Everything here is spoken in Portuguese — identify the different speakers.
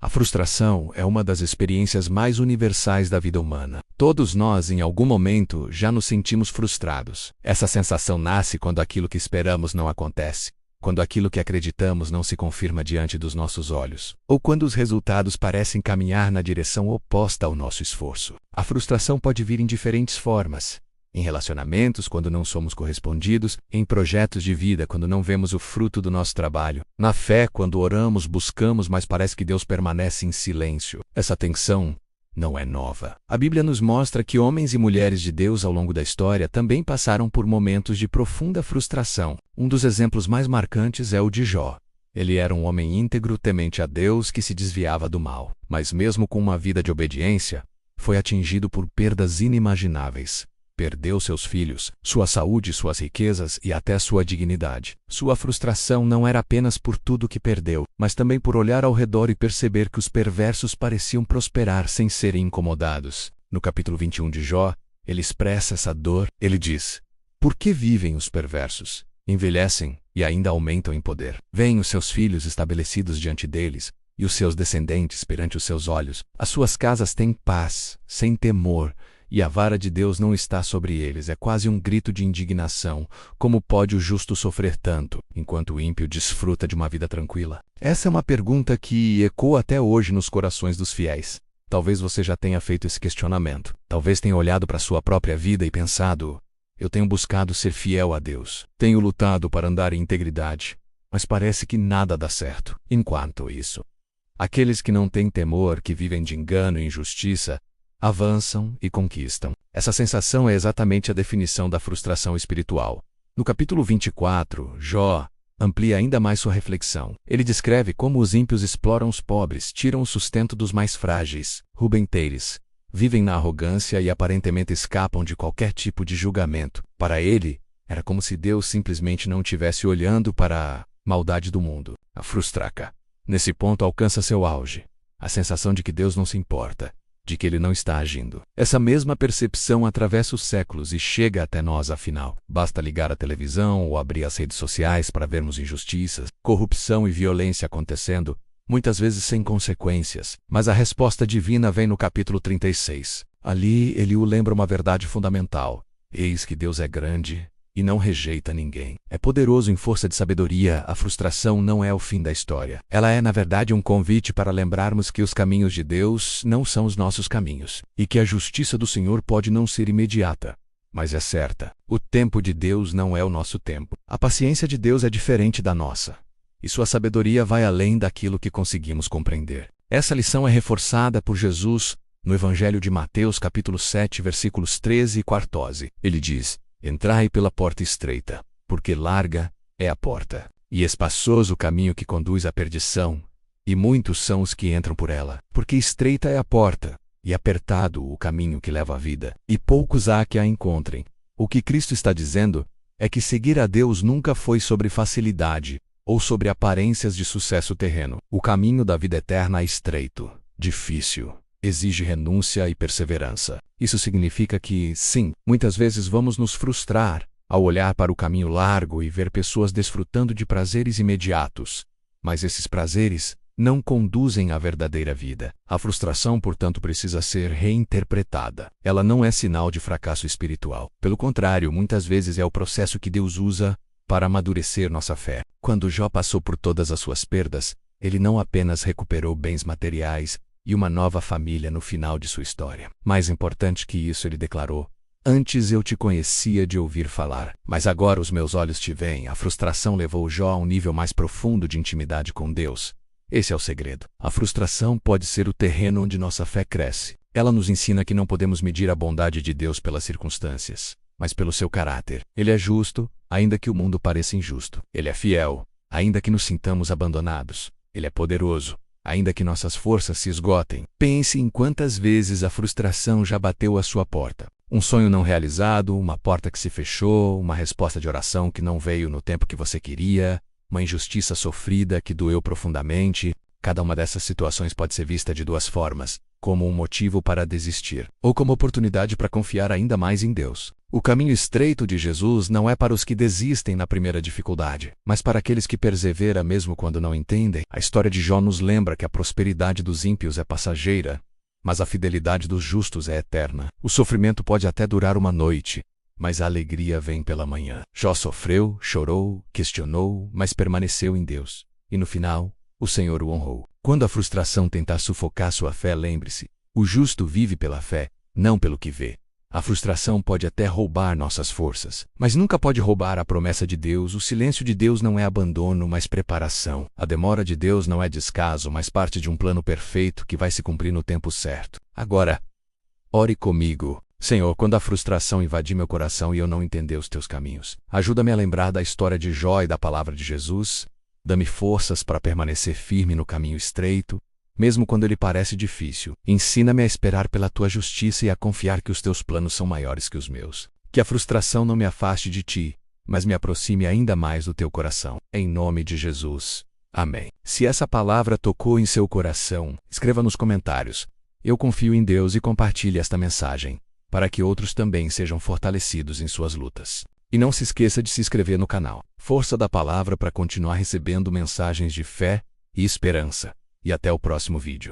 Speaker 1: A frustração é uma das experiências mais universais da vida humana. Todos nós, em algum momento, já nos sentimos frustrados. Essa sensação nasce quando aquilo que esperamos não acontece, quando aquilo que acreditamos não se confirma diante dos nossos olhos, ou quando os resultados parecem caminhar na direção oposta ao nosso esforço. A frustração pode vir em diferentes formas. Em relacionamentos, quando não somos correspondidos, em projetos de vida, quando não vemos o fruto do nosso trabalho, na fé, quando oramos, buscamos, mas parece que Deus permanece em silêncio. Essa tensão não é nova. A Bíblia nos mostra que homens e mulheres de Deus ao longo da história também passaram por momentos de profunda frustração. Um dos exemplos mais marcantes é o de Jó. Ele era um homem íntegro, temente a Deus, que se desviava do mal. Mas mesmo com uma vida de obediência, foi atingido por perdas inimagináveis. Perdeu seus filhos, sua saúde, suas riquezas e até sua dignidade. Sua frustração não era apenas por tudo que perdeu, mas também por olhar ao redor e perceber que os perversos pareciam prosperar sem serem incomodados. No capítulo 21 de Jó, ele expressa essa dor. Ele diz: "Por que vivem os perversos? Envelhecem e ainda aumentam em poder. Veem os seus filhos estabelecidos diante deles e os seus descendentes perante os seus olhos. As suas casas têm paz, sem temor, e a vara de Deus não está sobre eles." É quase um grito de indignação. Como pode o justo sofrer tanto, enquanto o ímpio desfruta de uma vida tranquila? Essa é uma pergunta que ecoa até hoje nos corações dos fiéis. Talvez você já tenha feito esse questionamento. Talvez tenha olhado para sua própria vida e pensado: eu tenho buscado ser fiel a Deus. Tenho lutado para andar em integridade, mas parece que nada dá certo. Enquanto isso, aqueles que não têm temor, que vivem de engano e injustiça, avançam e conquistam. Essa sensação é exatamente a definição da frustração espiritual. No capítulo 24, Jó amplia ainda mais sua reflexão. Ele descreve como os ímpios exploram os pobres, tiram o sustento dos mais frágeis, rubenteires, vivem na arrogância e aparentemente escapam de qualquer tipo de julgamento. Para ele, era como se Deus simplesmente não estivesse olhando para a maldade do mundo. A frustraca, nesse ponto, alcança seu auge. A sensação de que Deus não se importa, de que ele não está agindo. Essa mesma percepção atravessa os séculos e chega até nós afinal. Basta ligar a televisão ou abrir as redes sociais para vermos injustiças, corrupção e violência acontecendo, muitas vezes sem consequências. Mas a resposta divina vem no capítulo 36. Ali, Eliú lembra uma verdade fundamental: eis que Deus é grande e não rejeita ninguém. É poderoso em força de sabedoria. A frustração não é o fim da história. Ela é, na verdade, um convite para lembrarmos que os caminhos de Deus não são os nossos caminhos, e que a justiça do Senhor pode não ser imediata, mas é certa. O tempo de Deus não é o nosso tempo. A paciência de Deus é diferente da nossa, e sua sabedoria vai além daquilo que conseguimos compreender. Essa lição é reforçada por Jesus no Evangelho de Mateus, capítulo 7, versículos 13 e 14. Ele diz: "Entrai pela porta estreita, porque larga é a porta, e espaçoso o caminho que conduz à perdição, e muitos são os que entram por ela. Porque estreita é a porta, e apertado o caminho que leva à vida, e poucos há que a encontrem." O que Cristo está dizendo é que seguir a Deus nunca foi sobre facilidade ou sobre aparências de sucesso terreno. O caminho da vida eterna é estreito, difícil, exige renúncia e perseverança. Isso significa que, sim, muitas vezes vamos nos frustrar ao olhar para o caminho largo e ver pessoas desfrutando de prazeres imediatos, mas esses prazeres não conduzem à verdadeira vida. A frustração, portanto, precisa ser reinterpretada. Ela não é sinal de fracasso espiritual. Pelo contrário, muitas vezes é o processo que Deus usa para amadurecer nossa fé. Quando Jó passou por todas as suas perdas, ele não apenas recuperou bens materiais e uma nova família no final de sua história. Mais importante que isso, ele declarou: "Antes eu te conhecia de ouvir falar, mas agora os meus olhos te veem." A frustração levou Jó a um nível mais profundo de intimidade com Deus. Esse é o segredo. A frustração pode ser o terreno onde nossa fé cresce. Ela nos ensina que não podemos medir a bondade de Deus pelas circunstâncias, mas pelo seu caráter. Ele é justo, ainda que o mundo pareça injusto. Ele é fiel, ainda que nos sintamos abandonados. Ele é poderoso, ainda que nossas forças se esgotem. Pense em quantas vezes a frustração já bateu à sua porta. Um sonho não realizado, uma porta que se fechou, uma resposta de oração que não veio no tempo que você queria, uma injustiça sofrida que doeu profundamente. Cada uma dessas situações pode ser vista de duas formas: como um motivo para desistir, ou como oportunidade para confiar ainda mais em Deus. O caminho estreito de Jesus não é para os que desistem na primeira dificuldade, mas para aqueles que perseveram mesmo quando não entendem. A história de Jó nos lembra que a prosperidade dos ímpios é passageira, mas a fidelidade dos justos é eterna. O sofrimento pode até durar uma noite, mas a alegria vem pela manhã. Jó sofreu, chorou, questionou, mas permaneceu em Deus. E no final, o Senhor o honrou. Quando a frustração tentar sufocar sua fé, lembre-se: o justo vive pela fé, não pelo que vê. A frustração pode até roubar nossas forças, mas nunca pode roubar a promessa de Deus. O silêncio de Deus não é abandono, mas preparação. A demora de Deus não é descaso, mas parte de um plano perfeito que vai se cumprir no tempo certo. Agora, ore comigo. Senhor, quando a frustração invadir meu coração e eu não entender os teus caminhos, ajuda-me a lembrar da história de Jó e da palavra de Jesus. Dá-me forças para permanecer firme no caminho estreito, mesmo quando ele parece difícil. Ensina-me a esperar pela tua justiça e a confiar que os teus planos são maiores que os meus. Que a frustração não me afaste de ti, mas me aproxime ainda mais do teu coração. Em nome de Jesus. Amém. Se essa palavra tocou em seu coração, escreva nos comentários: eu confio em Deus, e compartilhe esta mensagem, para que outros também sejam fortalecidos em suas lutas. E não se esqueça de se inscrever no canal Força da Palavra para continuar recebendo mensagens de fé e esperança. E até o próximo vídeo.